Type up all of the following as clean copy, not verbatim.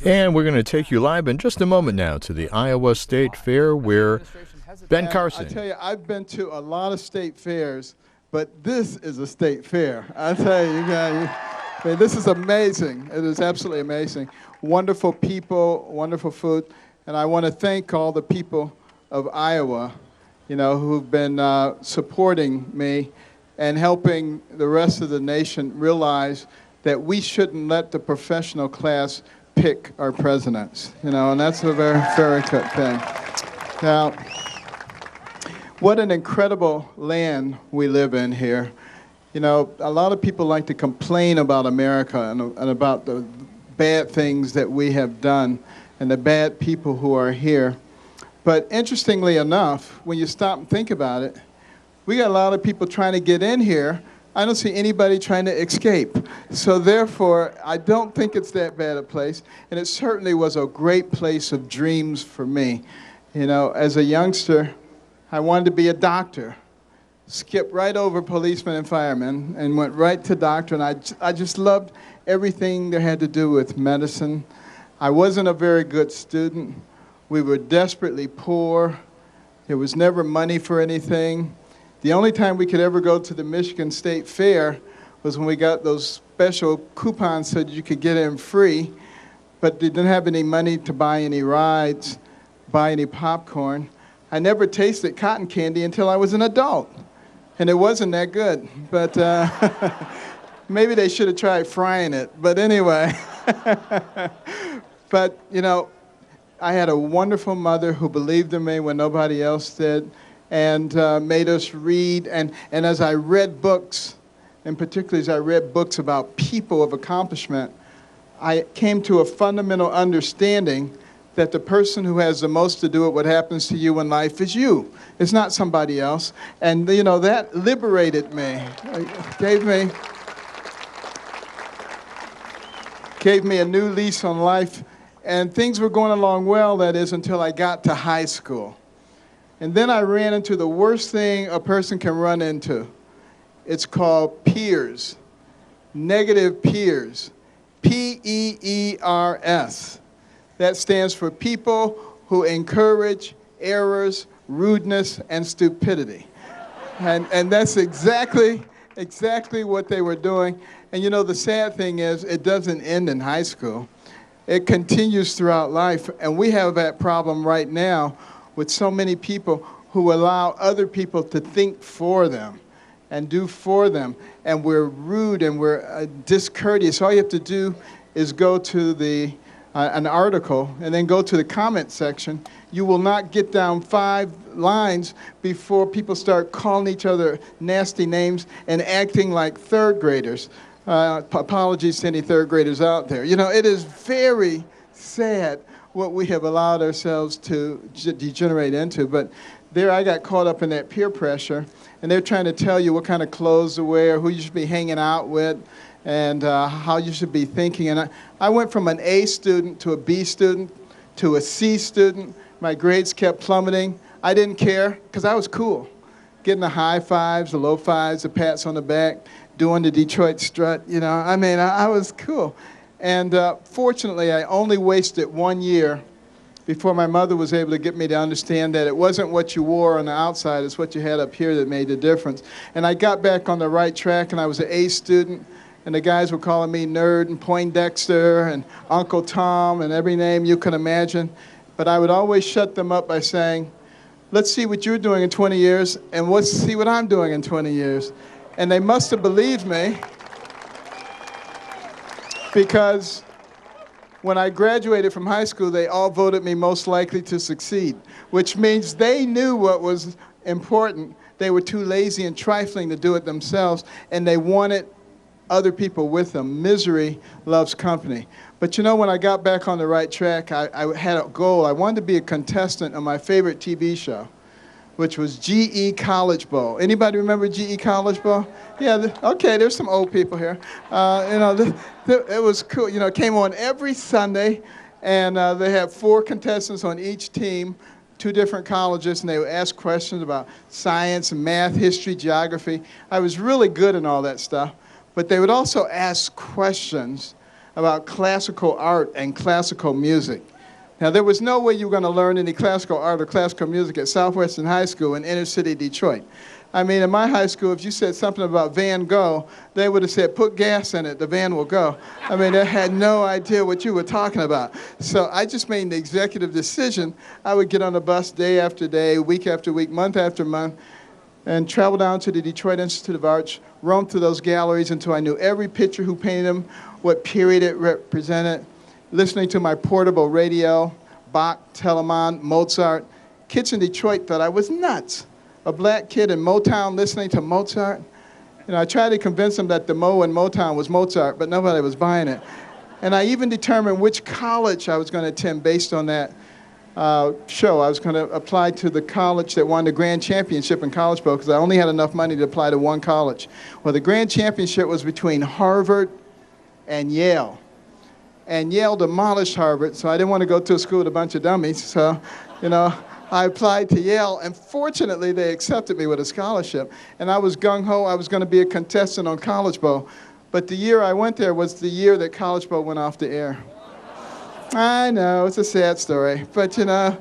And we're going to take you live in just a moment now to the Iowa State Fair where Ben Carson. I tell you, I've been to a lot of state fairs, but this is a state fair. I tell you, I mean, this is amazing. It is absolutely amazing. Wonderful people, wonderful food. And I want to thank all the people of Iowa, who've been supporting me and helping the rest of the nation realize that we shouldn't let the professional class pick our presidents, and that's a very, very good thing. Now, what an incredible land we live in here. A lot of people like to complain about America and about the bad things that we have done and the bad people who are here. But interestingly enough, when you stop and think about it, we got a lot of people trying to get in here. I don't see anybody trying to escape. So therefore, I don't think it's that bad a place. And it certainly was a great place of dreams for me. As a youngster, I wanted to be a doctor. Skipped right over policemen and firemen and went right to doctor. And I just loved everything that had to do with medicine. I wasn't a very good student. We were desperately poor. There was never money for anything. The only time we could ever go to the Michigan State Fair was when we got those special coupons so that you could get in free, but they didn't have any money to buy any rides, buy any popcorn. I never tasted cotton candy until I was an adult, and it wasn't that good. But maybe they should have tried frying it. But anyway, but I had a wonderful mother who believed in me when nobody else did, and made us read. And as I read books, and particularly as I read books about people of accomplishment, I came to a fundamental understanding that the person who has the most to do with what happens to you in life is you. It's not somebody else. And that liberated me. It gave me a new lease on life. And things were going along well, that is, until I got to high school. And then I ran into the worst thing a person can run into. It's called peers, negative peers, P-E-E-R-S. That stands for people who encourage errors, rudeness, and stupidity. And that's exactly what they were doing. And the sad thing is, it doesn't end in high school. It continues throughout life. And we have that problem right now with so many people who allow other people to think for them and do for them. And we're rude and we're discourteous. All you have to do is go to an article and then go to the comment section. You will not get down 5 lines before people start calling each other nasty names and acting like third graders. Apologies to any third graders out there. It is very sad what we have allowed ourselves to degenerate into. But there I got caught up in that peer pressure, and they're trying to tell you what kind of clothes to wear, who you should be hanging out with, and how you should be thinking. And I went from an A student to a B student to a C student. My grades kept plummeting. I didn't care because I was cool. Getting the high fives, the low fives, the pats on the back, doing the Detroit strut, I was cool. And fortunately, I only wasted 1 year before my mother was able to get me to understand that it wasn't what you wore on the outside, it's what you had up here that made the difference. And I got back on the right track, and I was an A student, and the guys were calling me nerd and Poindexter and Uncle Tom and every name you can imagine. But I would always shut them up by saying, let's see what you're doing in 20 years, and let's see what I'm doing in 20 years. And they must have believed me, because when I graduated from high school, they all voted me most likely to succeed, which means they knew what was important. They were too lazy and trifling to do it themselves, and they wanted other people with them. Misery loves company. But when I got back on the right track, I had a goal. I wanted to be a contestant on my favorite TV show, which was GE College Bowl. Anybody remember GE College Bowl? Yeah, okay, there's some old people here. It was cool. It came on every Sunday, and they had 4 contestants on each team, 2 different colleges, and they would ask questions about science, math, history, geography. I was really good in all that stuff, but they would also ask questions about classical art and classical music. Now, there was no way you were going to learn any classical art or classical music at Southwestern High School in inner city Detroit. I mean, in my high school, if you said something about Van Gogh, they would have said, put gas in it, the van will go. I mean, they had no idea what you were talking about. So I just made the executive decision. I would get on the bus day after day, week after week, month after month, and travel down to the Detroit Institute of Arts, roam through those galleries until I knew every picture, who painted them, what period it represented, listening to my portable radio, Bach, Telemann, Mozart. Kids in Detroit thought I was nuts. A black kid in Motown listening to Mozart. You know, I tried to convince them that the Mo in Motown was Mozart, but nobody was buying it. And I even determined which college I was going to attend based on that show. I was going to apply to the college that won the grand championship in college ball because I only had enough money to apply to one college. Well, the grand championship was between Harvard and Yale. And Yale demolished Harvard, so I didn't want to go to a school with a bunch of dummies. So, you know, I applied to Yale, and fortunately, they accepted me with a scholarship. And I was gung-ho. I was going to be a contestant on College Bowl. But the year I went there was the year that College Bowl went off the air. I know, it's a sad story. But, you know,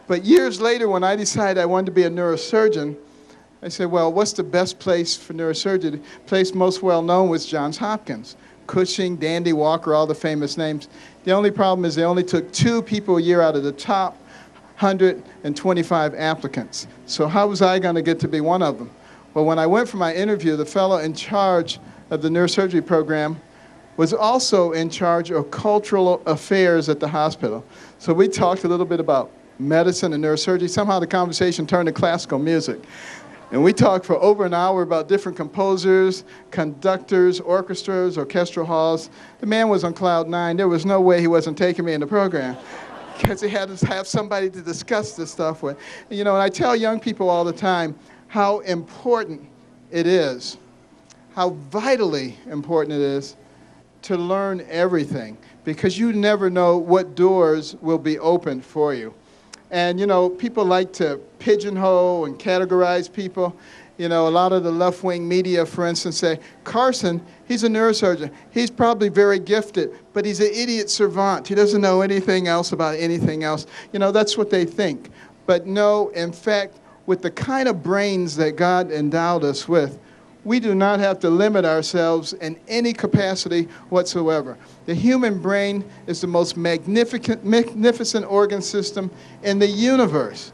but years later, when I decided I wanted to be a neurosurgeon, I said, well, what's the best place for neurosurgery? The place most well known was Johns Hopkins. Cushing, Dandy Walker, all the famous names. The only problem is they only took 2 people a year out of the top 125 applicants. So how was I going to get to be one of them? Well, when I went for my interview, the fellow in charge of the neurosurgery program was also in charge of cultural affairs at the hospital. So we talked a little bit about medicine and neurosurgery. Somehow the conversation turned to classical music. And we talked for over an hour about different composers, conductors, orchestras, orchestral halls. The man was on cloud 9. There was no way he wasn't taking me in the program because he had to have somebody to discuss this stuff with. You know, and I tell young people all the time how important it is, how vitally important it is to learn everything, because you never know what doors will be opened for you. And, you know, people like to pigeonhole and categorize people. You know, a lot of the left-wing media, for instance, say, Carson, he's a neurosurgeon. He's probably very gifted, but he's an idiot savant. He doesn't know anything else about anything else. You know, that's what they think. But no, in fact, with the kind of brains that God endowed us with, we do not have to limit ourselves in any capacity whatsoever. The human brain is the most magnificent organ system in the universe.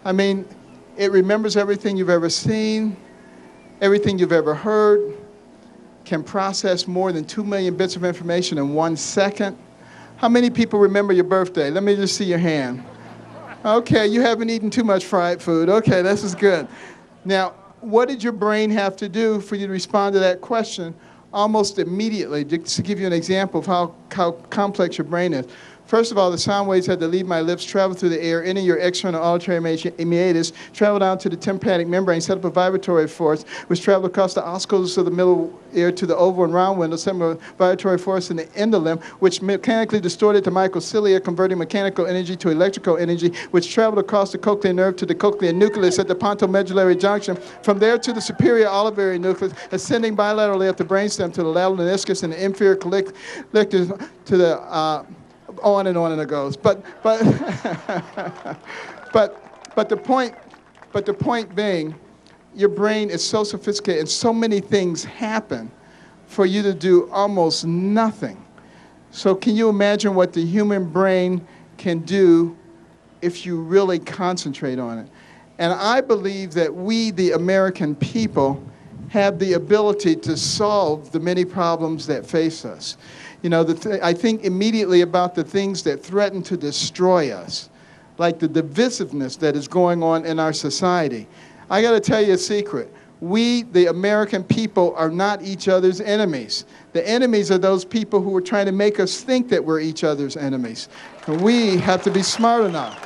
I mean, it remembers everything you've ever seen, everything you've ever heard, can process more than 2 million bits of information in 1 second. How many people remember your birthday? Let me just see your hand. Okay, you haven't eaten too much fried food. Okay, this is good. Now, what did your brain have to do for you to respond to that question almost immediately? Just to give you an example of how complex your brain is. First of all, the sound waves had to leave my lips, travel through the air, enter your external auditory meatus, travel down to the tympanic membrane, set up a vibratory force, which traveled across the osculus of the middle ear to the oval and round window, set up a vibratory force in the endolimb, which mechanically distorted the microcilia, converting mechanical energy to electrical energy, which traveled across the cochlear nerve to the cochlear nucleus at the pontomedullary junction, from there to the superior olivary nucleus, ascending bilaterally up the brainstem to the lateral meniscus and the inferior collector to the on and it goes. But the point being, your brain is so sophisticated and so many things happen for you to do almost nothing. So can you imagine what the human brain can do if you really concentrate on it? And I believe that we, the American people, have the ability to solve the many problems that face us. You know, I think immediately about the things that threaten to destroy us, like the divisiveness that is going on in our society. I got to tell you a secret. We, the American people, are not each other's enemies. The enemies are those people who are trying to make us think that we're each other's enemies. And we have to be smart enough.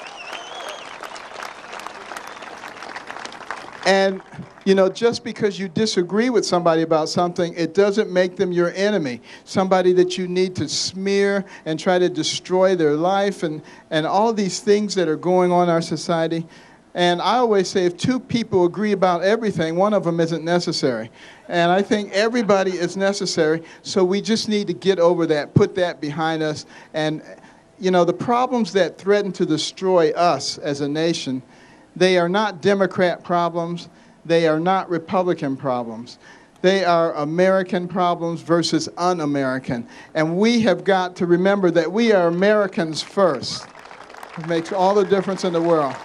And, you know, just because you disagree with somebody about something, it doesn't make them your enemy. Somebody that you need to smear and try to destroy their life and all these things that are going on in our society. And I always say if two people agree about everything, one of them isn't necessary. And I think everybody is necessary, so we just need to get over that, put that behind us. And, you know, the problems that threaten to destroy us as a nation, they are not Democrat problems. They are not Republican problems. They are American problems versus un-American. And we have got to remember that we are Americans first. It makes all the difference in the world.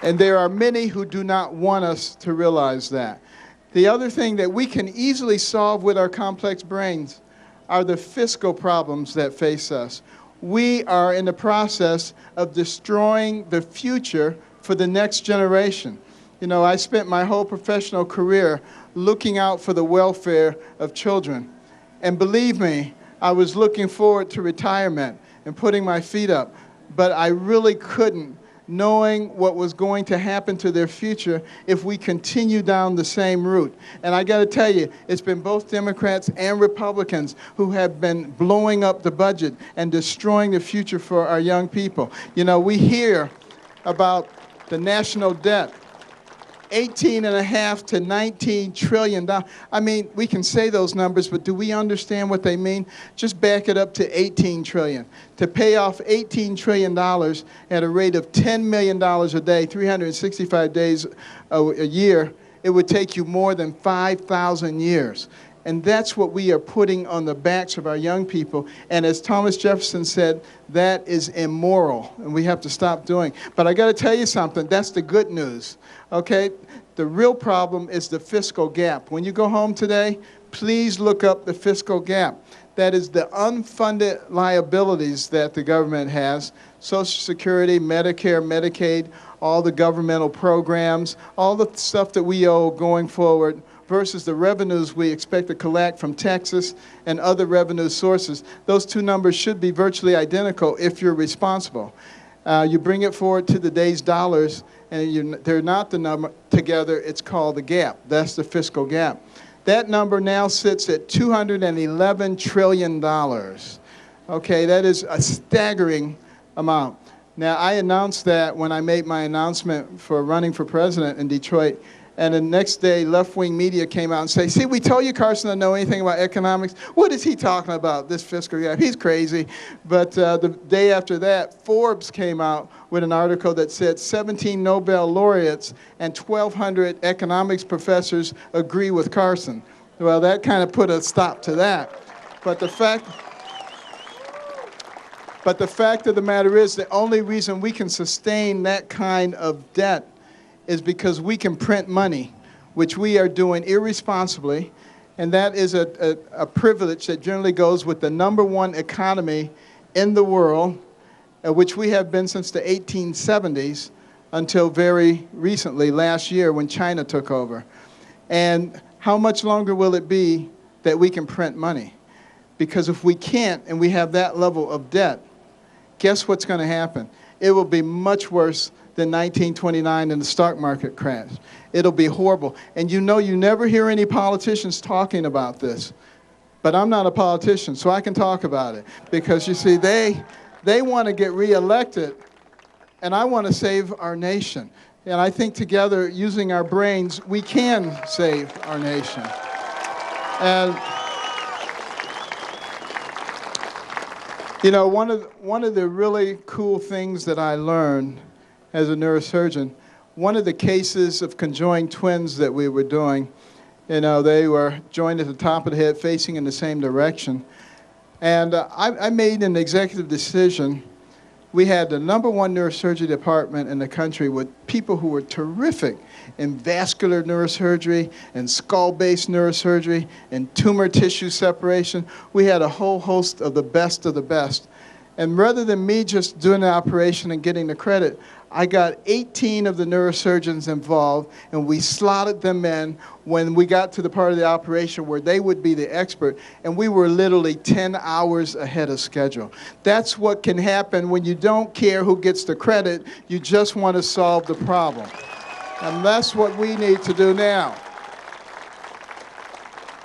And there are many who do not want us to realize that. The other thing that we can easily solve with our complex brains are the fiscal problems that face us. We are in the process of destroying the future for the next generation. You know, I spent my whole professional career looking out for the welfare of children. And believe me, I was looking forward to retirement and putting my feet up, but I really couldn't, knowing what was going to happen to their future if we continue down the same route. And I got to tell you, it's been both Democrats and Republicans who have been blowing up the budget and destroying the future for our young people. You know, we hear about the national debt, $18.5 to $19 trillion. I mean, we can say those numbers, but do we understand what they mean? Just back it up to $18 trillion. To pay off $18 trillion at a rate of $10 million a day, 365 days a year, it would take you more than 5,000 years. And that's what we are putting on the backs of our young people. And as Thomas Jefferson said, that is immoral, and we have to stop doing. But I got to tell you something, that's the good news, okay? The real problem is the fiscal gap. When you go home today, please look up the fiscal gap. That is the unfunded liabilities that the government has, Social Security, Medicare, Medicaid, all the governmental programs, all the stuff that we owe going forward, versus the revenues we expect to collect from Texas and other revenue sources. Those two numbers should be virtually identical if you're responsible. You bring it forward to the day's dollars, and they're not the number together, it's called the gap. That's the fiscal gap. That number now sits at $211 trillion. Okay, that is a staggering amount. Now, I announced that when I made my announcement for running for president in Detroit. And the next day, left-wing media came out and said, see, we told you Carson doesn't know anything about economics. What is he talking about, this fiscal gap? He's crazy. But the day after that, Forbes came out with an article that said 17 Nobel laureates and 1,200 economics professors agree with Carson. Well, that kind of put a stop to that. But the fact of the matter is, the only reason we can sustain that kind of debt is because we can print money, which we are doing irresponsibly, and that is a privilege that generally goes with the #1 economy in the world, which we have been since the 1870s until very recently, last year, when China took over. And how much longer will it be that we can print money? Because if we can't, and we have that level of debt, guess what's going to happen? It will be much worse than 1929 and the stock market crash. It'll be horrible. And you know, you never hear any politicians talking about this. But I'm not a politician, so I can talk about it. Because you see, they want to get reelected, and I want to save our nation. And I think together, using our brains, we can save our nation. And you know, one of the really cool things that I learned as a neurosurgeon, one of the cases of conjoined twins that we were doing, you know, they were joined at the top of the head facing in the same direction. And I made an executive decision. We had the #1 neurosurgery department in the country with people who were terrific in vascular neurosurgery and skull-based neurosurgery and tumor tissue separation. We had a whole host of the best of the best. And rather than me just doing the operation and getting the credit, I got 18 of the neurosurgeons involved, and we slotted them in when we got to the part of the operation where they would be the expert, and we were literally 10 hours ahead of schedule. That's what can happen when you don't care who gets the credit, you just want to solve the problem. And that's what we need to do now.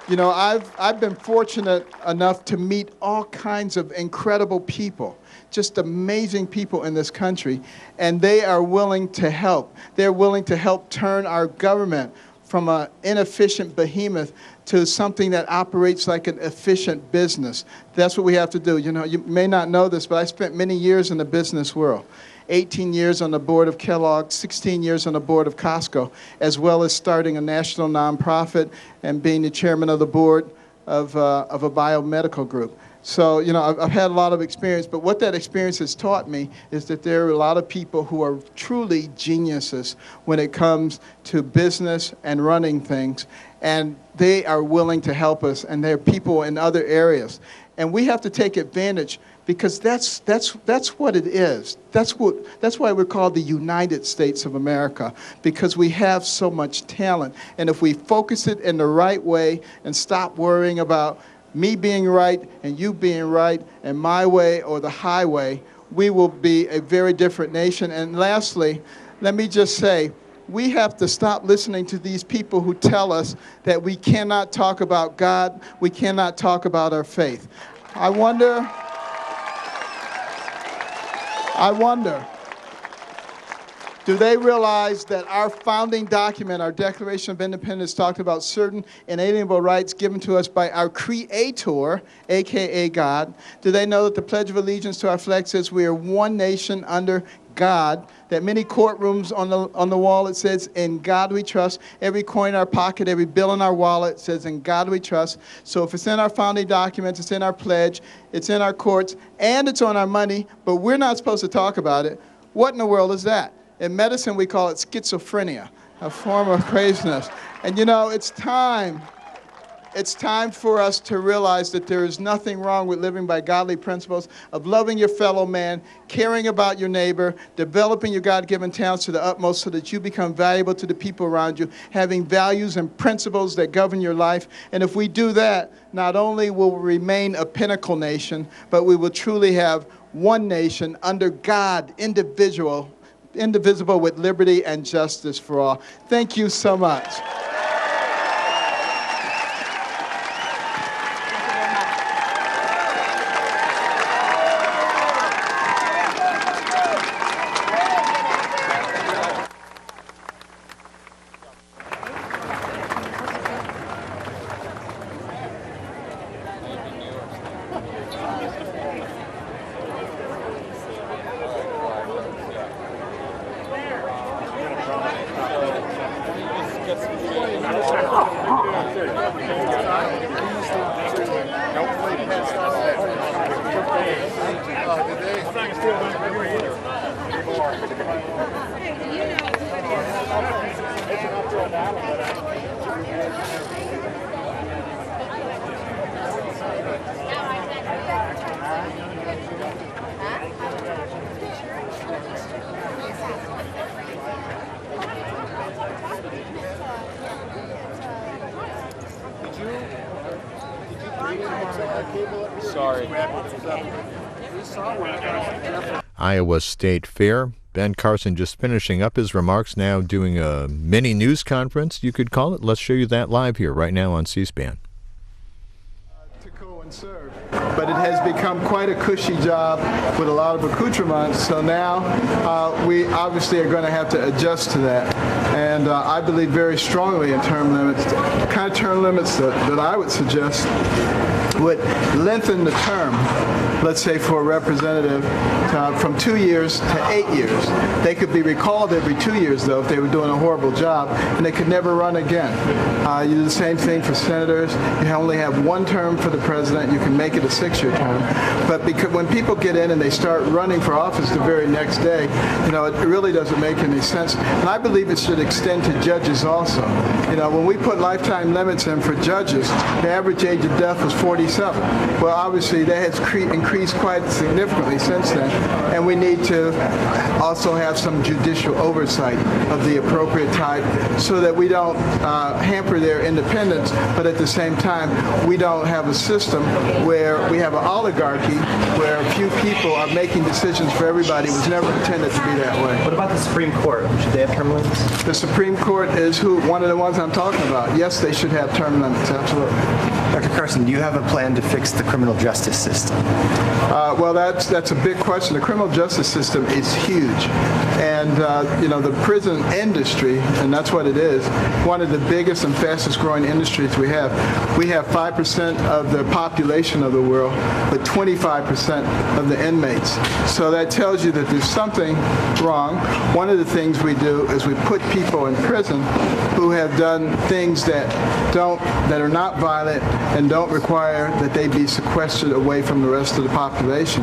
You know, I've been fortunate enough to meet all kinds of incredible people, just amazing people in this country, and they are willing to help. They're willing to help turn our government from an inefficient behemoth to something that operates like an efficient business. That's what we have to do. You know, you may not know this, but I spent many years in the business world. 18 years on the board of Kellogg, 16 years on the board of Costco, as well as starting a national nonprofit and being the chairman of the board of a biomedical group. So, you know, I've had a lot of experience, but what that experience has taught me is that there are a lot of people who are truly geniuses when it comes to business and running things, and they are willing to help us, and there are people in other areas. And we have to take advantage, because that's what it is. That's why we're called the United States of America, because we have so much talent. And if we focus it in the right way and stop worrying about me being right and you being right and my way or the highway, we will be a very different nation. And lastly, let me just say, we have to stop listening to these people who tell us that we cannot talk about God, we cannot talk about our faith. I wonder, do they realize that our founding document, our Declaration of Independence, talked about certain inalienable rights given to us by our Creator, a.k.a. God? Do they know that the Pledge of Allegiance to our flag says we are one nation under God, that many courtrooms on the wall it says, "In God we trust." Every coin in our pocket, every bill in our wallet says, "In God we trust." So if it's in our founding documents, it's in our pledge, it's in our courts, and it's on our money, but we're not supposed to talk about it, what in the world is that? In medicine, we call it schizophrenia, a form of craziness. And you know, it's time for us to realize that there is nothing wrong with living by godly principles of loving your fellow man, caring about your neighbor, developing your God-given talents to the utmost so that you become valuable to the people around you, having values and principles that govern your life. And if we do that, not only will we remain a pinnacle nation, but we will truly have one nation under God, indivisible with liberty and justice for all. Thank you so much. Iowa State Fair. Ben Carson just finishing up his remarks now, doing a mini news conference, you could call it. Let's show you that live here right now on C-SPAN. To go and serve. But it has become quite a cushy job with a lot of accoutrements, so now we obviously are going to have to adjust to that. And I believe very strongly in term limits. The kind of term limits that I would suggest would lengthen the term, let's say for a representative, from 2 years to 8 years. They could be recalled every 2 years, though, if they were doing a horrible job, and they could never run again. You do the same thing for senators. You only have one term for the president. You can make it a 6-year term. But because when people get in and they start running for office the very next day, you know, it really doesn't make any sense. And I believe it should extend to judges also. You know, when we put lifetime limits in for judges, the average age of death was 46. 1997. Well, obviously that has increased quite significantly since then, and we need to also have some judicial oversight of the appropriate type so that we don't hamper their independence, but at the same time we don't have a system where we have an oligarchy where a few people are making decisions for everybody. It was never intended to be that way. What about the Supreme Court? Should they have term limits? The Supreme Court is one of the ones I'm talking about. Yes, they should have term limits, absolutely. Dr. Carson, do you have a plan to fix the criminal justice system? Well, that's a big question. The criminal justice system is huge. And, the prison industry, and that's what it is, one of the biggest and fastest growing industries we have. We have 5% of the population of the world, but 25% of the inmates. So that tells you that there's something wrong. One of the things we do is we put people in prison who have done things that are not violent and don't require that they be sequestered away from the rest of the population.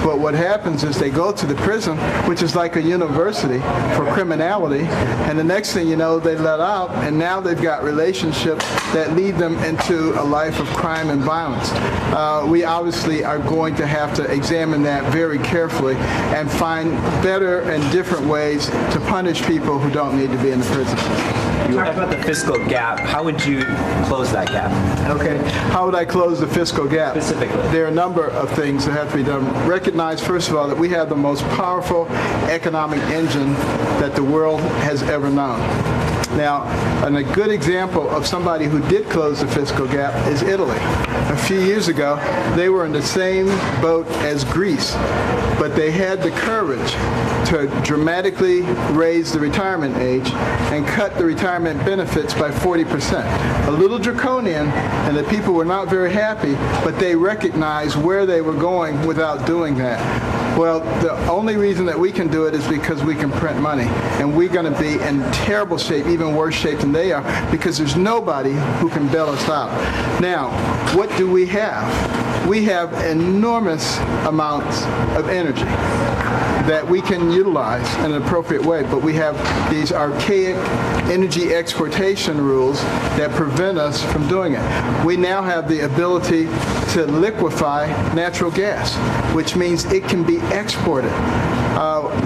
But what happens is they go to the prison, which is like a university for criminality, and the next thing you know, they let out, and now they've got relationships that lead them into a life of crime and violence. We obviously are going to have to examine that very carefully and find better and different ways to punish people who don't need to be in the prison. You talked about the fiscal gap. How would you close that gap? Okay. How would I close the fiscal gap? Specifically. There are a number of things that have to be done. Recognize, first of all, that we have the most powerful economic engine that the world has ever known. Now, and a good example of somebody who did close the fiscal gap is Italy. A few years ago, they were in the same boat as Greece, but they had the courage to dramatically raise the retirement age and cut the retirement benefits by 40%. A little draconian, and the people were not very happy, but they recognized where they were going without doing that. Well, the only reason that we can do it is because we can print money, and we're going to be in terrible shape, even worse shape than they are, because there's nobody who can bail us out. Now, what do we have? We have enormous amounts of energy that we can utilize in an appropriate way, but we have these archaic energy exportation rules that prevent us from doing it. We now have the ability to liquefy natural gas, which means it can be exported.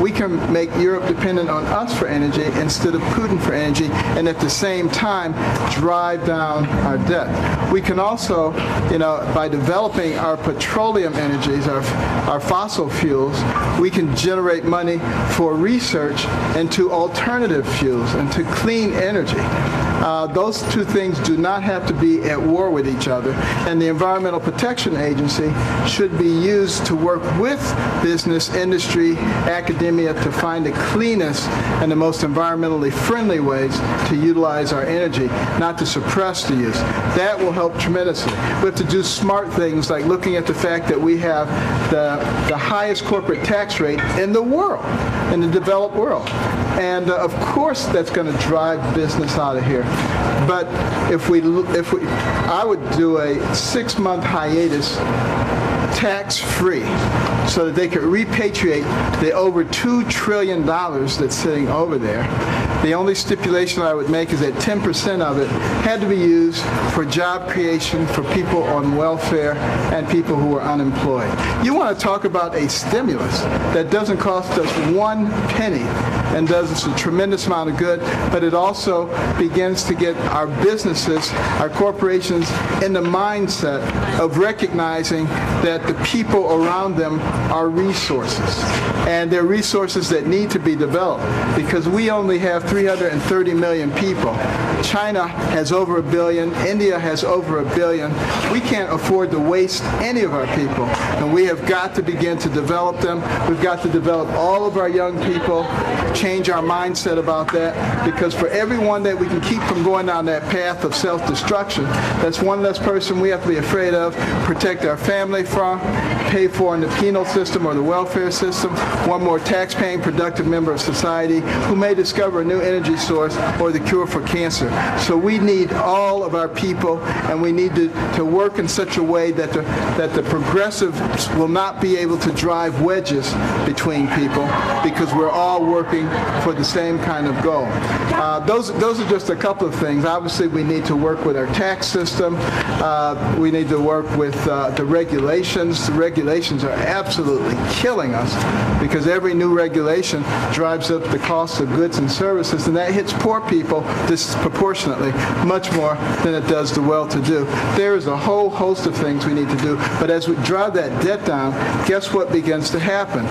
We can make Europe dependent on us for energy instead of Putin for energy, and at the same time drive down our debt. We can also, by developing our petroleum energies, our fossil fuels, we can generate money for research into alternative fuels, into clean energy. Those two things do not have to be at war with each other, and the Environmental Protection Agency should be used to work with business, industry, academia to find the cleanest and the most environmentally friendly ways to utilize our energy, not to suppress the use. That will help tremendously. We have to do smart things like looking at the fact that we have the highest corporate tax rate in the world, in the developed world. And of course that's going to drive business out of here. But I would do a 6-month hiatus tax-free so that they could repatriate the over $2 trillion that's sitting over there. The only stipulation I would make is that 10% of it had to be used for job creation for people on welfare and people who are unemployed. You want to talk about a stimulus that doesn't cost us 1 penny and does us a tremendous amount of good, but it also begins to get our businesses, our corporations, in the mindset of recognizing that the people around them are resources. And they're resources that need to be developed because we only have 330 million people. China has over 1 billion. India has over 1 billion. We can't afford to waste any of our people, and we have got to begin to develop them. We've got to develop all of our young people, change our mindset about that, because for everyone that we can keep from going down that path of self-destruction, that's one less person we have to be afraid of, protect our family from, pay for in the penal system or the welfare system, one more tax-paying, productive member of society who may discover a new energy source or the cure for cancer. cancer. So we need all of our people, and we need to work in such a way that the progressives will not be able to drive wedges between people, because we're all working for the same kind of goal. Those are just a couple of things. Obviously, we need to work with our tax system. We need to work with the regulations. The regulations are absolutely killing us, because every new regulation drives up the cost of goods and services, and that hits poor people disproportionately, much more than it does the well-to-do. There is a whole host of things we need to do, but as we drive that debt down, guess what begins to happen?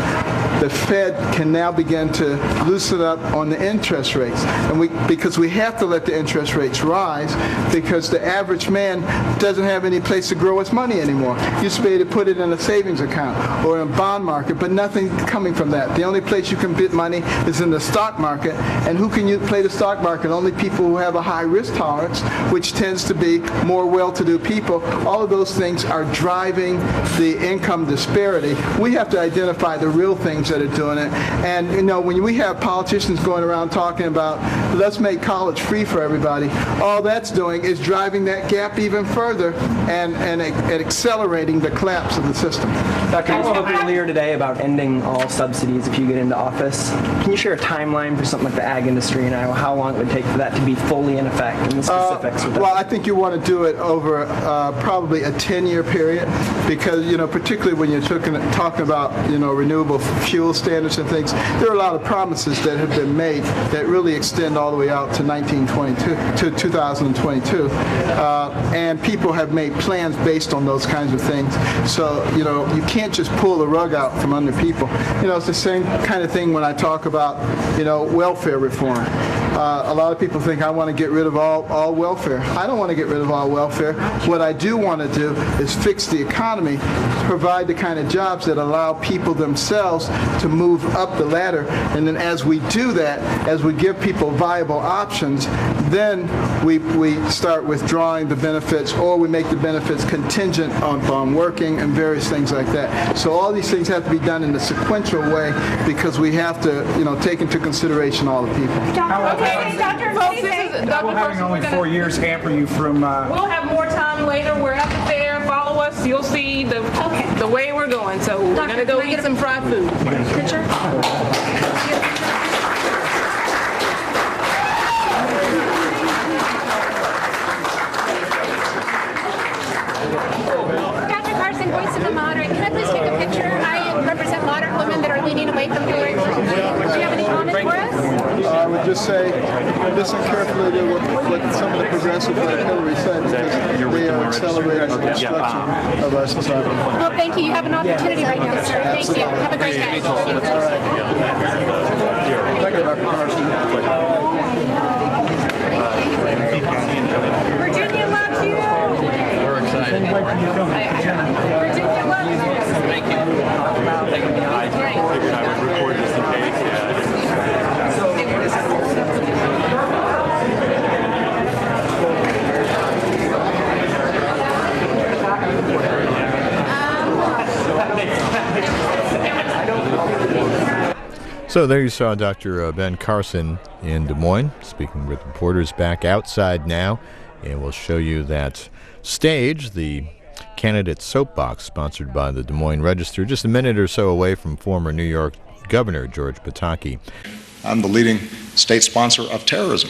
The Fed can now begin to loosen up on the interest rates, and because we have to let the interest rates rise, because the average man doesn't have any place to grow his money anymore. You used to be able to put it in a savings account or in a bond market, but nothing coming from that. The only place you can get money is in the stock market, and who can you play the stock market? Only people who have a high risk tolerance, which tends to be more well-to-do people. All of those things are driving the income disparity. We have to identify the real things that are doing it. And when we have politicians going around talking about let's make college free for everybody, all that's doing is driving that gap even further and accelerating the collapse of the system. Dr., you spoke earlier today about ending all subsidies if you get into office. Can you share a timeline for something like the ag industry in Iowa, how long it would take for that to be fully in effect, and the specifics of that? Well, I think you want to do it over probably a 10-year period, because particularly when you're talking about renewable fuel standards and things, there are a lot of promises that have been made that really extend all the way out to 2022, and people have made plans based on those kinds of things. So you can't just pull the rug out from under people. It's the same kind of thing when I talk about welfare reform. A lot of people think I want to get rid of all welfare. I don't want to get rid of all welfare. What I do want to do is fix the economy, provide the kind of jobs that allow people themselves to move up the ladder. And then as we do that, as we give people viable options, then we start withdrawing the benefits, or we make the benefits contingent on working and various things like that. So all these things have to be done in a sequential way, because we have to take into consideration all the people. Dr. Folks, Dr. Having only 4 years hamper you from... We'll have more time later. We're at the fair. Follow us. You'll see the way we're going. So we're going to go eat some fried food. Picture? Dr. Carson, voice of the moderate. Can I please take a picture? I represent moderate women that are leaning away from Hillary. Do you have any comment for us? I would just say, listen carefully to what some of the progressives like Hillary said, because they are accelerating the destruction of our society. Well, thank you. You have an opportunity right now, sir. Thank you. Have a great day. Thank you, Dr. Carson. Virginia loves you. We're excited. Virginia loves you. Thank you. I would record this in case, So there you saw Dr. Ben Carson in Des Moines, speaking with reporters back outside now, and we'll show you that stage, the candidate soapbox sponsored by the Des Moines Register, just a minute or so away from former New York Governor George Pataki. I'm the leading state sponsor of terrorism.